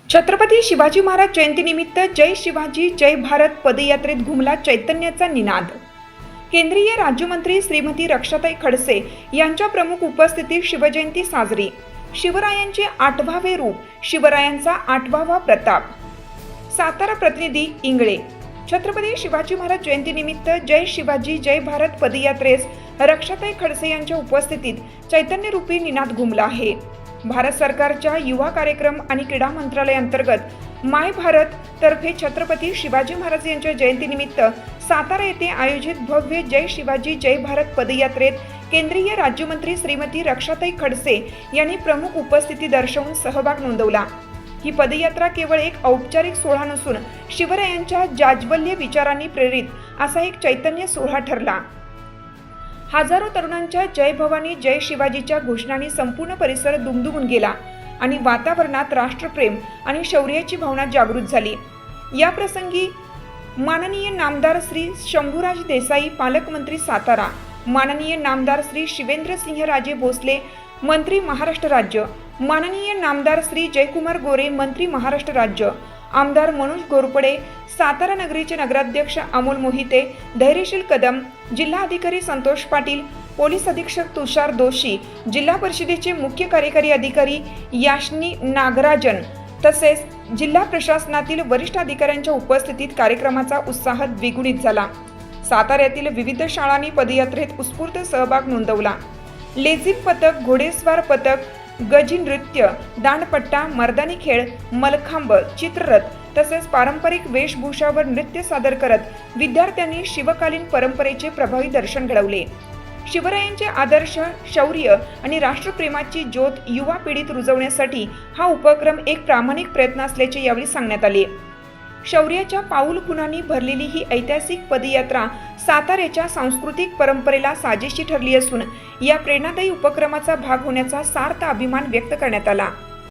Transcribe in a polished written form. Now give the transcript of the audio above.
छत्रपती शिवाजी महाराज जयंतीनिमित्त जय शिवाजी जय भारत पदयात्रेत घुमला चैतन्याचा निनाद। केंद्रीय राज्यमंत्री श्रीमती रक्षाताई खडसे यांच्या प्रमुख उपस्थितीत शिवजयंती साजरी। शिवरायांचे 8वे रूप, शिवरायांचा 8वा प्रताप। सातारा प्रतिनिधी इंगळे। छत्रपती शिवाजी महाराज जयंतीनिमित्त जय शिवाजी जय भारत पदयात्रेस रक्षाताई खडसे यांच्या उपस्थितीत चैतन्यरूपी निनाद घुमला आहे। भारत सरकारच्या युवा कार्यक्रम आणि क्रीडा मंत्रालय अंतर्गत माय भारत तर्फे छत्रपती शिवाजी महाराज यांच्या जयंतीनिमित्त सातारा येथे आयोजित भव्य जय शिवाजी जय भारत पदयात्रेत केंद्रीय राज्यमंत्री श्रीमती रक्षाताई खडसे यांनी प्रमुख उपस्थिती दर्शवून सहभाग नोंदवला। ही पदयात्रा केवळ एक औपचारिक सोहळा नसून शिवरायांच्या जाज्वल्य विचारांनी प्रेरित असा एक चैतन्य सोहळा ठरला। हजारो तरुणांच्या जय भवानी जय शिवाजीच्या घोषणांनी संपूर्ण परिसर दुमदुमून गेला आणि वातावरणात राष्ट्रप्रेम आणि शौर्याची भावना जागृत झाली। या प्रसंगी माननीय नामदार श्री शंभूराज देसाई पालकमंत्री सातारा, माननीय नामदार श्री शिवेंद्रसिंहराजे भोसले मंत्री महाराष्ट्र राज्य, माननीय नामदार श्री जयकुमार गोरे मंत्री महाराष्ट्र राज्य, आमदार मनोज घोरपडे, सातारा नगरीचे नगराध्यक्ष अमोल मोहिते, धैर्यशील कदम, जिल्हा अधिकारी संतोष पाटील, पोलीस अधीक्षक तुषार दोशी, जिल्हा परिषदेचे मुख्य कार्यकारी अधिकारी याशनी नागराजन तसेच जिल्हा प्रशासनातील वरिष्ठ अधिकाऱ्यांच्या उपस्थितीत कार्यक्रमाचा उत्साह द्विगुणित झाला। साताऱ्यातील विविध शाळांनी पदयात्रेत उत्स्फूर्त सहभाग नोंदवला। लेझिम पथक, घोडेस्वार पथक, गजी नृत्य, दांडपट्टा, मर्दानी खेळ, मलखांब, चित्ररथ तसेच पारंपरिक वेशभूषावर नृत्य सादर करत विद्यार्थ्यांनी शिवकालीन परंपरेचे प्रभावी दर्शन घडवले। शिवरायांचे आदर्श, शौर्य आणि राष्ट्रप्रेमाची ज्योत युवा पिढीत रुजवण्यासाठी हा उपक्रम एक प्रामाणिक प्रयत्न असल्याचे यावेळी सांगण्यात आले। शौर्याच्या पाऊल खुणांनी भरलेली ही ऐतिहासिक पदयात्रा साताऱ्याच्या सांस्कृतिक परंपरेला साजेशी ठरली असून या प्रेरणादायी उपक्रमाचा भाग होण्याचा सार्थ अभिमान व्यक्त करण्यात आला।